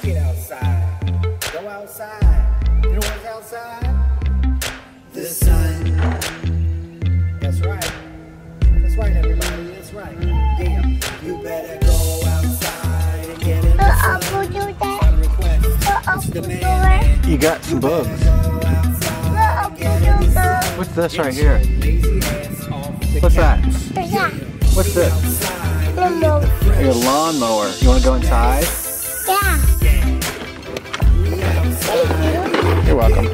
Get outside. Go outside. You know what's outside? The sun. That's right. That's right, everybody. That's right. Yeah. You better go outside and get in the sun. You got some bugs. What's this right here? What's that? What's this? Your lawnmower. You want to go inside? Yeah. You're welcome.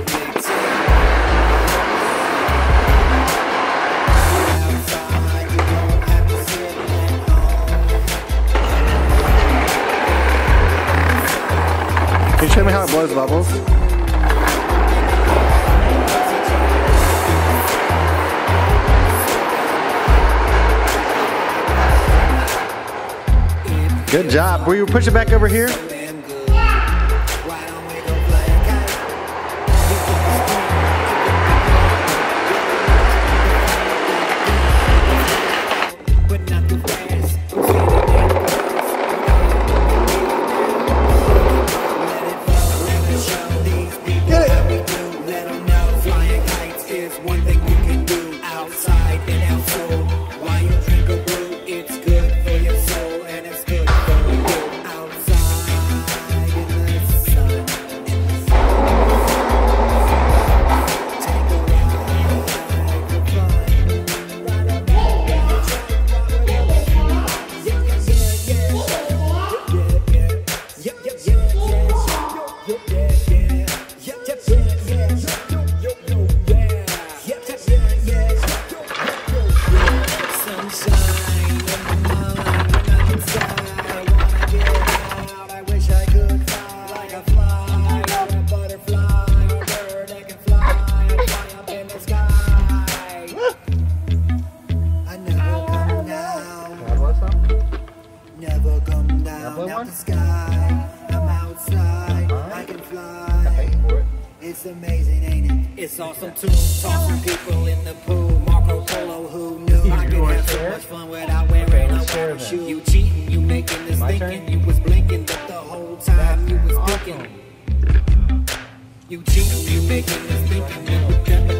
Can you show me how it blows bubbles? Good job. Will you push it back over here? Never come down out the sky. I'm outside, I can fly. It's amazing, ain't it? It's awesome too. Tossing people in the pool. Marco Polo, who knew I could have so much fun without wearing a parachute. You cheating, you making this thinking. You was blinking, but the whole time you was picking. You cheating, you making this thinking.